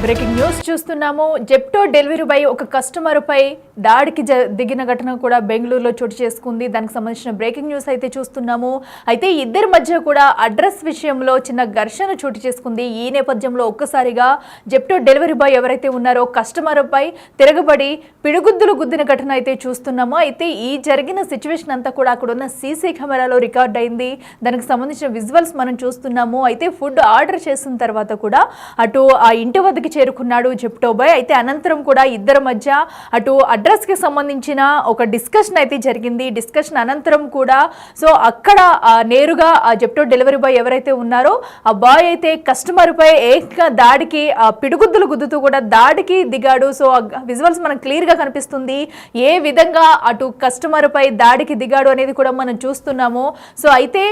Breaking news చూస్తున్నాము. Zepto delivery boy ఒక customer పై దాడికి దిగిన ఘటన కూడా బెంగళూరులో చోటు చేసుకుంది. దానికి సంబంధించిన బ్రేకింగ్ న్యూస్ అయితే చూస్తున్నాము. అయితే ఇద్దరి మధ్య కూడా అడ్రస్ విషయంలో చిన్న ఘర్షణ చోటు చేసుకుంది. ఈ నేపథ్యంలో ఒక్కసారిగా జెప్టో డెలివరీ బాయ్ ఎవరైతే ఉన్నారో కస్టమర్ పై తిరగబడి పిడుగుద్దులు గుద్దిన ఘటన అయితే చూస్తున్నాము. అయితే ఈ జరిగిన సిచ్యువేషన్ అంతా కూడా అక్కడ ఉన్న సీసీ కెమెరాలో రికార్డ్ అయింది. దానికి సంబంధించిన విజువల్స్ మనం చూస్తున్నాము. అయితే ఫుడ్ ఆర్డర్ చేసిన తర్వాత కూడా అటు ఆ ఇంటి వద్దకు చేరుకున్నాడు జెప్టో బాయ్. అయితే అనంతరం కూడా ఇద్దరి మధ్య అటు అడ్రస్ కి సంబంధించిన ఒక డిస్కషన్ అయితే జరిగింది. డిస్కషన్ అనంతరం కూడా సో అక్కడ నేరుగా ఆ జెప్టో డెలివరీ బాయ్ ఎవరైతే ఉన్నారో ఆ బాయ్ అయితే కస్టమర్ పై ఏకంగా దాడికి పిడుగుద్దులు గుద్దుతూ కూడా దాడికి దిగాడు. సో విజువల్స్ మనకు క్లియర్ గా కనిపిస్తుంది ఏ విధంగా అటు కస్టమర్ పై దాడికి దిగాడు అనేది కూడా మనం చూస్తున్నాము. సో అయితే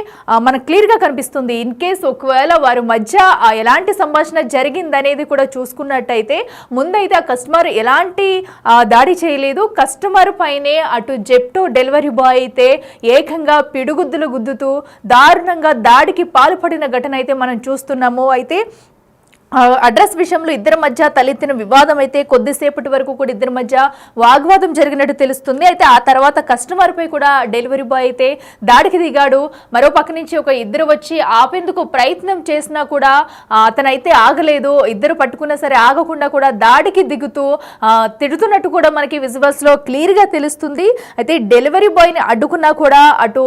మనకు క్లియర్ గా కనిపిస్తుంది. ఇన్ కేస్ ఒకవేళ వారి మధ్య ఎలాంటి సంభాషణ జరిగిందనేది కూడా చూసుకున్నట్టయితే ముందైతే ఆ కస్టమర్ ఎలాంటి దాడి చేయలేదు. కస్టమర్ పైనే అటు జెప్టో డెలివరీ బాయ్ అయితే ఏకంగా పిడుగుద్దులు గుద్దుతూ దారుణంగా దాడికి పాల్పడిన ఘటన అయితే మనం చూస్తున్నాము. అయితే అడ్రస్ విషయంలో ఇద్దరి మధ్య తలెత్తిన వివాదం అయితే కొద్దిసేపటి వరకు కూడా ఇద్దరి మధ్య వాగ్వాదం జరిగినట్టు తెలుస్తుంది. అయితే ఆ తర్వాత కస్టమర్ పై కూడా డెలివరీ బాయ్ అయితే దాడికి దిగాడు. మరో పక్క నుంచి ఒక ఇద్దరు వచ్చి ఆపేందుకు ప్రయత్నం చేసినా కూడా అతనైతే ఆగలేదు. ఇద్దరు పట్టుకున్నా సరే ఆగకుండా కూడా దాడికి దిగుతూ తిడుతున్నట్టు కూడా మనకి విజువల్స్ లో క్లియర్ గా తెలుస్తుంది. అయితే డెలివరీ బాయ్ ని అడ్డుకున్నా కూడా అటు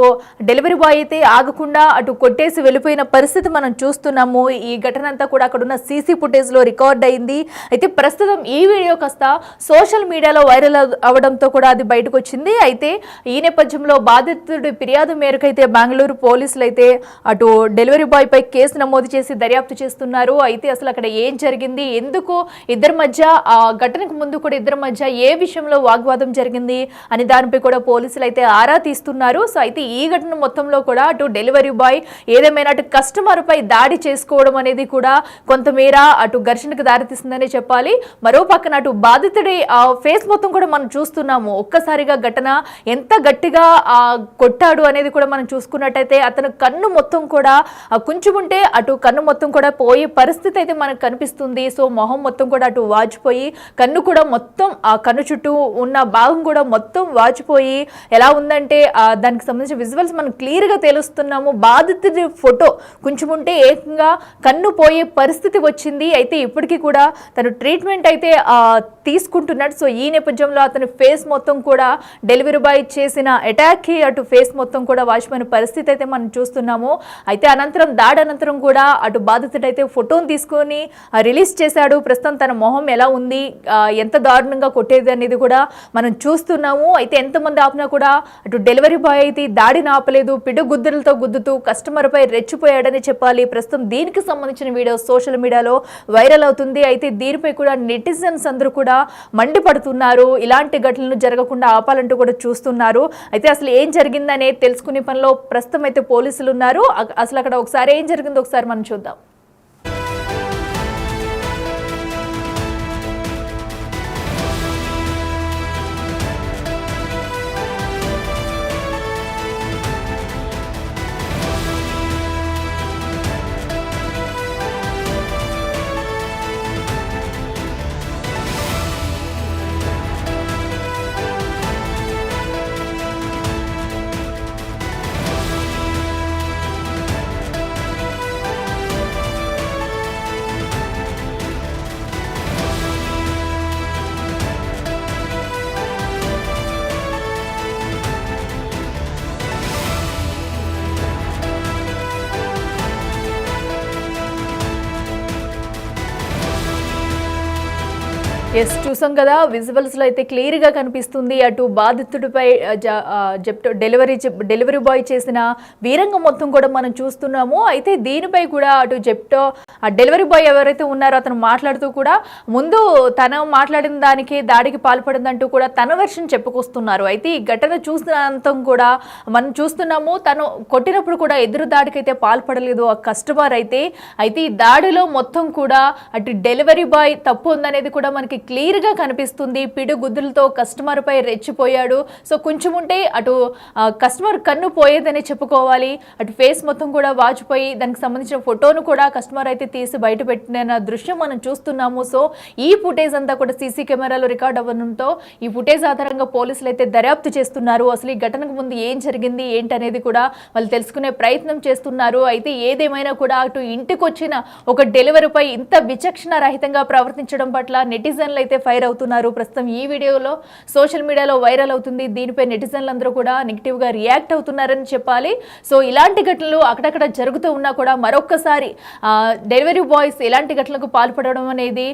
డెలివరీ బాయ్ అయితే ఆగకుండా అటు కొట్టేసి వెళ్ళిపోయిన పరిస్థితి మనం చూస్తున్నాము. ఈ ఘటన అంతా కూడా అక్కడ ఉన్న సీసీ ఫుటేజ్ లో రికార్డ్ అయింది. అయితే ప్రస్తుతం ఈ వీడియో కాస్త సోషల్ మీడియాలో వైరల్ అవడంతో కూడా అది బయటకు వచ్చింది. అయితే ఈ నేపథ్యంలో బాధితుడి ఫిర్యాదు మేరకు అయితే బెంగళూరు పోలీసులు అయితే అటు డెలివరీ బాయ్ పై కేసు నమోదు చేసి దర్యాప్తు చేస్తున్నారు. అయితే అసలు అక్కడ ఏం జరిగింది, ఎందుకు ఇద్దరి మధ్య ఆ ఘటనకు ముందు కూడా ఇద్దరి మధ్య ఏ విషయంలో వాగ్వాదం జరిగింది అని దానిపై కూడా పోలీసులు అయితే ఆరా తీస్తున్నారు. సో అయితే ఈ ఘటన మొత్తంలో కూడా అటు డెలివరీ బాయ్ ఏదేమైనా అటు కస్టమర్ పై దాడి చేసుకోవడం అనేది కూడా కొంతమేర అటు ఘర్షణకు దారితీస్తుందని చెప్పాలి. మరో పక్కన అటు బాధితుడి ఫేస్ మొత్తం కూడా మనం చూస్తున్నాము. ఒక్కసారిగా ఘటన ఎంత గట్టిగా కొట్టాడు అనేది కూడా మనం చూసుకున్నట్టయితే అతను కన్ను మొత్తం కూడా కుంచుకుంటే అటు కన్ను మొత్తం కూడా పోయే పరిస్థితి అయితే మనకు కనిపిస్తుంది. సో మొహం మొత్తం కూడా అటు వాచిపోయి కన్ను కూడా మొత్తం ఆ కన్ను చుట్టూ ఉన్న భాగం కూడా మొత్తం వాచిపోయి ఎలా ఉందంటే దానికి సంబంధించిన విజువల్స్ మనం క్లియర్ గా తెలుస్తున్నాము. బాధితుడి ఫోటో కుంచుకుంటే ఏకంగా కన్ను పోయే పరిస్థితి వచ్చింది. అయితే ఇప్పటికీ కూడా తను ట్రీట్మెంట్ అయితే తీసుకుంటున్నాడు. సో ఈ నేపథ్యంలో అతని ఫేస్ మొత్తం కూడా డెలివరీ బాయ్ చేసిన అటాక్ కి అటు ఫేస్ మొత్తం కూడా వాచిపోయిన పరిస్థితి అయితే మనం చూస్తున్నాము. అయితే అనంతరం దాడి అనంతరం కూడా అటు బాధితుడు అయితే ఫోటోను తీసుకొని రిలీజ్ చేశాడు. ప్రస్తుతం తన మొహం ఎలా ఉంది, ఎంత దారుణంగా కొట్టేది అనేది కూడా మనం చూస్తున్నాము. అయితే ఎంతమంది ఆపినా కూడా అటు డెలివరీ బాయ్ అయితే దాడిని ఆపలేదు. పిడుగుద్దులతో గుద్దుతూ కస్టమర్ పై రెచ్చిపోయాడని చెప్పాలి. ప్రస్తుతం దీనికి సంబంధించిన వీడియో సోషల్ మీడియాలో వైరల్ అవుతుంది. అయితే దీనిపై కూడా నెటిజన్స్ అందరూ కూడా మండిపడుతున్నారు. ఇలాంటి ఘటనలు జరగకుండా ఆపాలంటూ కూడా చూస్తున్నారు. అయితే అసలు ఏం జరిగిందనే తెలుసుకునే పనిలో ప్రస్తుతం అయితే పోలీసులు ఉన్నారు. అసలు అక్కడ ఒకసారి ఏం జరిగిందో ఒకసారి మనం చూద్దాం. ఎస్ చూసాం కదా, విజువల్స్ లో అయితే క్లియర్ గా కనిపిస్తుంది. అటు బాధితుడిపై జెప్టో డెలివరీ బాయ్ చేసిన వీరంగం మొత్తం కూడా మనం చూస్తున్నాము. అయితే దీనిపై కూడా అటు జెప్టో డెలివరీ బాయ్ ఎవరైతే ఉన్నారో అతను మాట్లాడుతూ కూడా ముందు తను మాట్లాడిన దానికి దాడికి పాల్పడిందంటూ కూడా తన వెర్షన్ చెప్పుకొస్తున్నారు. అయితే ఈ ఘటన చూసినంతం కూడా మనం చూస్తున్నాము. తను కొట్టినప్పుడు కూడా ఎదురు దాడికి అయితే పాల్పడలేదు ఆ కస్టమర్ అయితే. ఈ దాడిలో మొత్తం కూడా అటు డెలివరీ బాయ్ తప్పు ఉందనేది కూడా మనకి క్లియర్ గా కనిపిస్తుంది. పిడుగుద్దులతో కస్టమర్ పై రెచ్చిపోయాడు. సో కొంచెం ఉంటే అటు కస్టమర్ కన్ను పోయేదని చెప్పుకోవాలి. అటు ఫేస్ మొత్తం కూడా వాచిపోయి దానికి సంబంధించిన ఫోటోను కూడా కస్టమర్ అయితే తీసి బయట పెట్టిన దృశ్యం మనం చూస్తున్నాము. సో ఈ ఫుటేజ్ అంతా కూడా సీసీ కెమెరాలో రికార్డ్ అవ్వడంతో ఈ ఫుటేజ్ ఆధారంగా పోలీసులు అయితే దర్యాప్తు చేస్తున్నారు. అసలు ఈ ఘటనకు ముందు ఏం జరిగింది ఏంటనేది కూడా వాళ్ళు తెలుసుకునే ప్రయత్నం చేస్తున్నారు. అయితే ఏదేమైనా కూడా అటు ఇంటికి వచ్చిన ఒక డెలివరీపై ఇంత విచక్షణ రహితంగా ప్రవర్తించడం పట్ల నెటిజన్లు అయితే ఫైర్ అవుతున్నారు. ప్రస్తుతం ఈ వీడియోలో సోషల్ మీడియాలో వైరల్ అవుతుంది. దీనిపై నెటిజన్లు అందరూ కూడా నెగిటివ్ గా రియాక్ట్ అవుతున్నారని చెప్పాలి. సో ఇలాంటి ఘటనలు అక్కడక్కడ జరుగుతూ ఉన్నా కూడా మరొక్కసారి డెలివరీ బాయ్స్ ఇలాంటి ఘటనలకు పాల్పడడం అనేది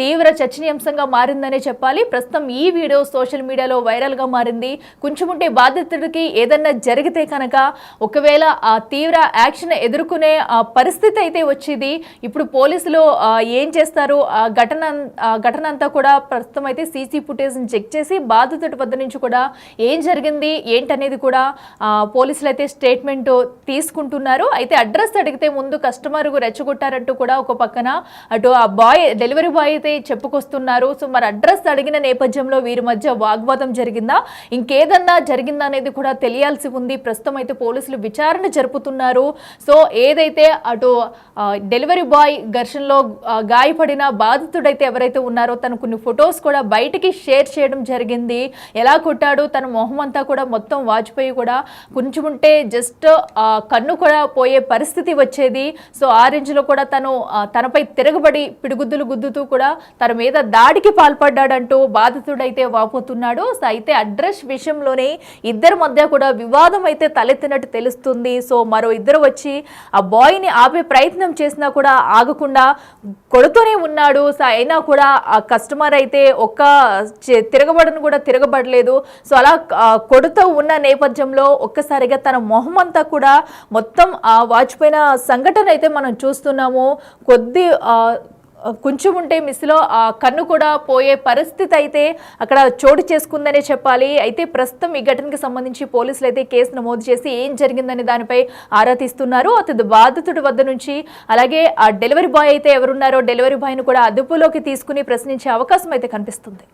తీవ్ర చర్చనీయాంశంగా మారిందనే చెప్పాలి. ప్రస్తుతం ఈ వీడియో సోషల్ మీడియాలో వైరల్ గా మారింది. కొంచెం ఉంటే బాధితుడికి ఏదన్నా జరిగితే కనుక ఒకవేళ తీవ్ర యాక్షన్ ఎదుర్కొనే పరిస్థితి అయితే వచ్చింది. ఇప్పుడు పోలీసులు ఏం చేస్తారు? ఘటన అంతా కూడా ప్రస్తుతం అయితే సీసీ ఫుటేజ్ చెక్ చేసి బాధితుడి వద్ద నుంచి కూడా ఏం జరిగింది ఏంటనేది కూడా పోలీసులు అయితే స్టేట్మెంట్ తీసుకుంటున్నారు. అయితే అడ్రస్ అడిగితే ముందు కస్టమర్ రెచ్చగొట్టారంటూ కూడా ఒక పక్కన అటు ఆ డెలివరీ బాయ్ అయితే చెప్పుకొస్తున్నారు. సో మరి అడ్రస్ అడిగిన నేపథ్యంలో వీరి మధ్య వాగ్వాదం జరిగిందా, ఇంకేదన్నా జరిగిందా అనేది కూడా తెలియాల్సి ఉంది. ప్రస్తుతం అయితే పోలీసులు విచారణ జరుపుతున్నారు. సో ఏదైతే అటు డెలివరీ బాయ్ ఘర్షణలో గాయపడిన బాధితుడైతే ఎవరైతే ఉన్నారో తను కొన్ని ఫొటోస్ కూడా బయటికి షేర్ చేయడం జరిగింది. ఎలా కొట్టాడు, తన మొహం అంతా కూడా మొత్తం వాచిపోయి కూడా కొంచెం ఉంటే జస్ట్ కన్ను కూడా పోయే పరిస్థితి వచ్చేది. సో ఆ రేంజ్లో కూడా తనపై తిరగబడి పిడుగుద్దులు గుద్దుతూ కూడా తన మీద దాడికి పాల్పడ్డాడంటూ బాధితుడైతే వాపోతున్నాడు. సో అయితే అడ్రస్ విషయంలోనే ఇద్దరి మధ్య కూడా వివాదం అయితే తలెత్తినట్టు తెలుస్తుంది. సో మరో ఇద్దరు వచ్చి ఆ బాయ్ని ఆపే ప్రయత్నం చేసినా కూడా ఆగకుండా కొడుతూనే ఉన్నాడు. సో అయినా కూడా ఆ కస్టమర్ అయితే ఒక్క తిరగబడను కూడా తిరగబడలేదు. సో అలా కొడుతూ ఉన్న నేపథ్యంలో ఒక్కసారిగా తన మొహం అంతా కూడా మొత్తం వాచిపోయిన సంఘటన అయితే మనం చూస్తున్నాము. కొంచెం ఉంటే మిస్లో కన్ను కూడా పోయే పరిస్థితి అయితే అక్కడ చోటు చేసుకుందనే చెప్పాలి. అయితే ప్రస్తుతం ఈ ఘటనకి సంబంధించి పోలీసులు అయితే కేసు నమోదు చేసి ఏం జరిగిందనే దానిపై ఆరా తీస్తున్నారు. అతడు బాధితుడి వద్ద నుంచి అలాగే ఆ డెలివరీ బాయ్ అయితే ఎవరున్నారో డెలివరీ బాయ్ను కూడా అదుపులోకి తీసుకుని ప్రశ్నించే అవకాశం అయితే కనిపిస్తుంది.